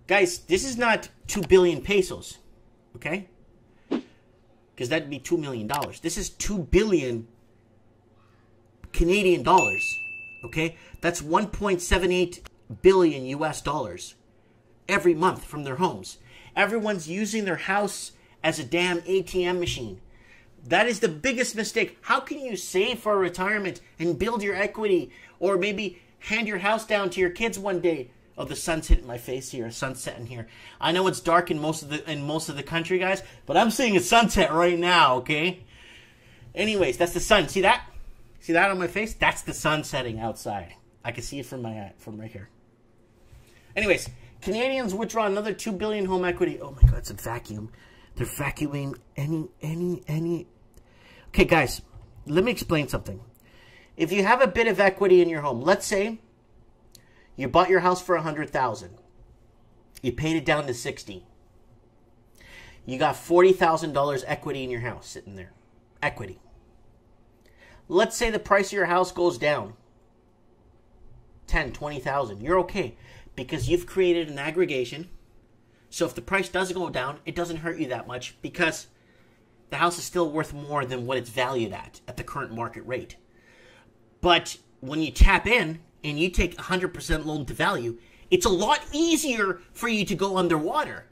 Guys, this is not 2 billion pesos, okay? Because that'd be $2 million. This is 2 billion Canadian dollars, okay? That's 1.78 billion US dollars every month from their homes. Everyone's using their house as a damn ATM machine. That is the biggest mistake. How can you save for retirement and build your equity, or maybe hand your house down to your kids one day? Oh, the sun's hitting my face here. Sun's setting here. I know it's dark in most of the country, guys, but I'm seeing a sunset right now. Okay. Anyways, that's the sun. See that? See that on my face? That's the sun setting outside. I can see it from right here. Anyways, Canadians withdraw another 2 billion home equity. Oh my God, it's a vacuum. They're vacuuming any. Okay, guys, let me explain something. If you have a bit of equity in your home, let's say you bought your house for $100,000. You paid it down to $60,000. You got $40,000 equity in your house sitting there. Equity. Let's say the price of your house goes down $10,000, $20,000. You're okay because you've created an aggregation. So if the price does go down, it doesn't hurt you that much because the house is still worth more than what it's valued at the current market rate. But when you tap in and you take 100% loan to value, it's a lot easier for you to go underwater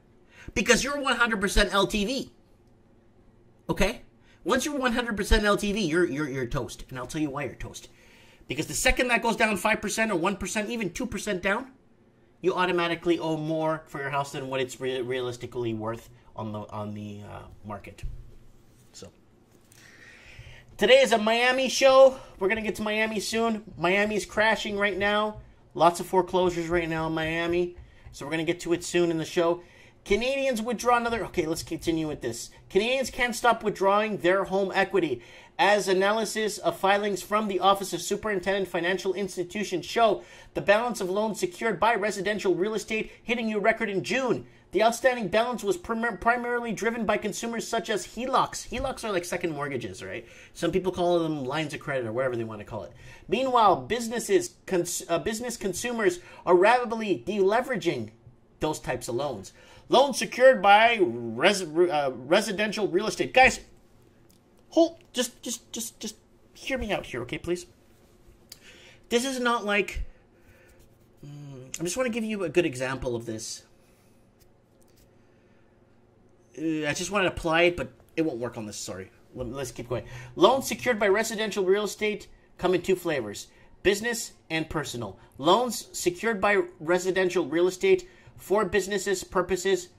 because you're 100% LTV. Okay? Once you're 100% LTV, you're toast. And I'll tell you why you're toast. Because the second that goes down 5% or 1%, even 2% down, you automatically owe more for your house than what it's realistically worth on the market. So today is a Miami show. We're going to get to Miami soon. Miami's crashing right now. Lots of foreclosures right now in Miami. So we're going to get to it soon in the show. Canadians withdraw another... Okay, let's continue with this. Canadians can't stop withdrawing their home equity. As analysis of filings from the Office of Superintendent Financial Institutions show, the balance of loans secured by residential real estate hitting a record in June. The outstanding balance was primarily driven by consumers such as HELOCs. HELOCs are like second mortgages, right? Some people call them lines of credit or whatever they want to call it. Meanwhile, business consumers are rapidly deleveraging those types of loans. Loans secured by residential real estate. Guys, just hear me out here, okay, please? This is not like... I just want to give you a good example of this. I just want to apply it, but it won't work on this, sorry. Let's keep going. Loans secured by residential real estate come in two flavors. Business and personal. Loans secured by residential real estate for businesses purposes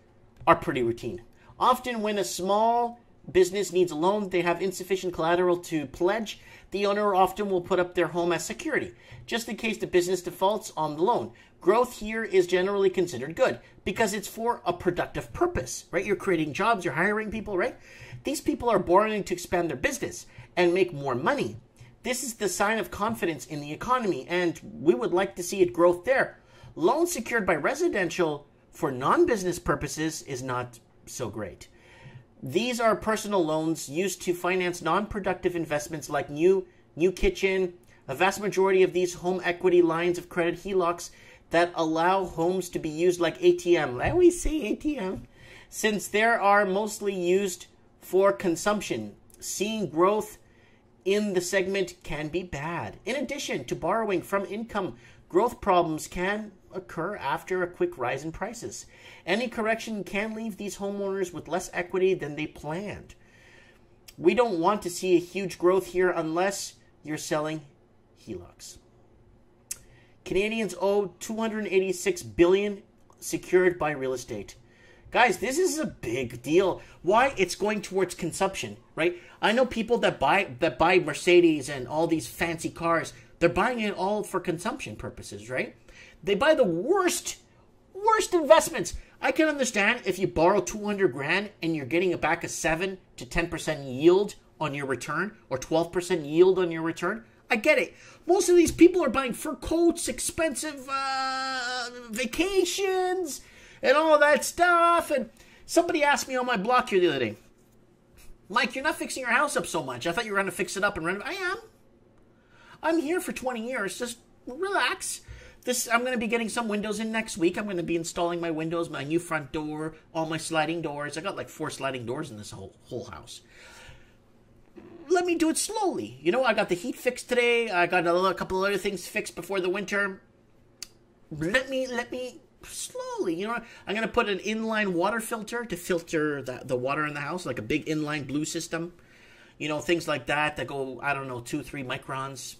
are pretty routine. Often when a small business needs a loan, they have insufficient collateral to pledge. The owner often will put up their home as security, just in case the business defaults on the loan. Growth here is generally considered good because it's for a productive purpose, right? You're creating jobs, you're hiring people, right? These people are borrowing to expand their business and make more money. This is the sign of confidence in the economy, and we would like to see it growth there. Loans secured by residential for non-business purposes is not so great. These are personal loans used to finance non-productive investments like new kitchen. A vast majority of these home equity lines of credit, HELOCs, that allow homes to be used like ATM. I always say ATM. Since they are mostly used for consumption, seeing growth in the segment can be bad. In addition to borrowing from income, growth problems can occur after a quick rise in prices. Any correction can leave these homeowners with less equity than they planned. We don't want to see a huge growth here unless you're selling HELOCs. Canadians owe $286 billion secured by real estate. Guys, this is a big deal. Why? It's going towards consumption, right? I know people that buy Mercedes and all these fancy cars. They're buying it all for consumption purposes, right? They buy the worst investments. I can understand if you borrow 200 grand and you're getting back a 7 to 10% yield on your return or 12% yield on your return. I get it. Most of these people are buying fur coats, expensive vacations, and all that stuff. And somebody asked me on my block here the other day, Mike, you're not fixing your house up so much. I thought you were going to fix it up and renovate. I am. I'm here for 20 years. Just relax. I'm going to be getting some windows in next week. I'm going to be installing my windows, my new front door, all my sliding doors. I got like 4 sliding doors in this whole house. Let me do it slowly. You know, I got the heat fixed today. I got a couple of other things fixed before the winter. Let me slowly, you know, I'm going to put an inline water filter to filter the water in the house, like a big inline blue system. You know, things like that go, I don't know, 2-3 microns,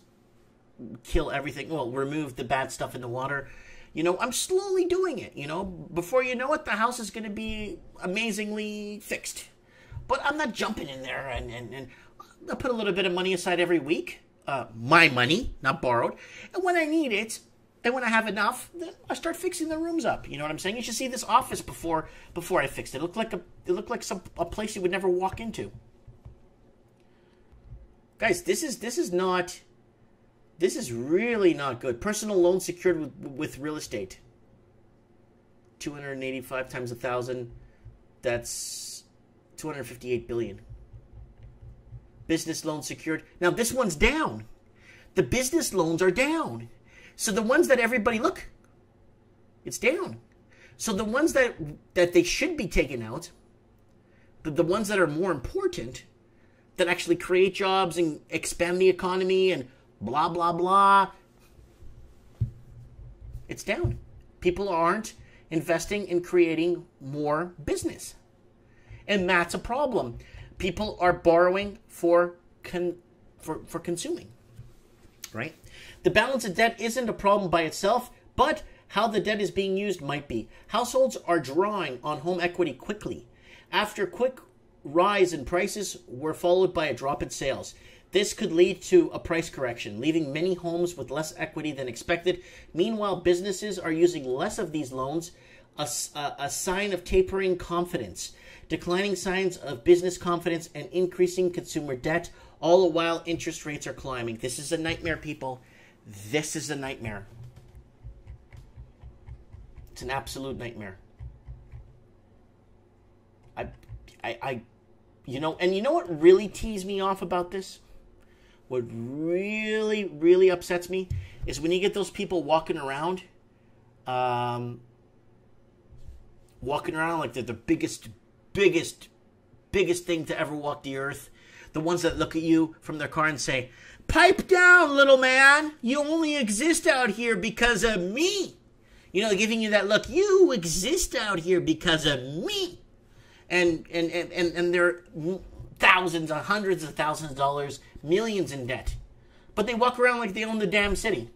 kill everything. Well, remove the bad stuff in the water. You know, I'm slowly doing it, you know. Before you know it, the house is going to be amazingly fixed. But I'm not jumping in there and I put a little bit of money aside every week. My money, not borrowed. And when I need it, and when I have enough, then I start fixing the rooms up. You know what I'm saying? You should see this office before I fixed it. It looked like a place you would never walk into. Guys, this is really not good. Personal loan secured with real estate. 285 times 1,000, that's 258 billion. Business loan secured. Now this one's down. The business loans are down. So the ones that everybody, look, it's down. So the ones that they should be taken out, the ones that are more important, that actually create jobs and expand the economy and blah, blah, blah, it's down. People aren't investing in creating more business. And that's a problem. People are borrowing for consuming, right? The balance of debt isn't a problem by itself, but how the debt is being used might be. Households are drawing on home equity quickly. After quick rise in prices were followed by a drop in sales. This could lead to a price correction, leaving many homes with less equity than expected. Meanwhile, businesses are using less of these loans, a sign of tapering confidence, declining signs of business confidence, and increasing consumer debt, all the while interest rates are climbing. This is a nightmare, people. This is a nightmare. It's an absolute nightmare. You know, and you know what really tees me off about this? What really, really upsets me is when you get those people walking around like they're the biggest thing to ever walk the earth. The ones that look at you from their car and say, "Pipe down, little man. You only exist out here because of me." You know, giving you that look. You exist out here because of me. And they're hundreds of thousands of dollars, millions in debt. But they walk around like they own the damn city.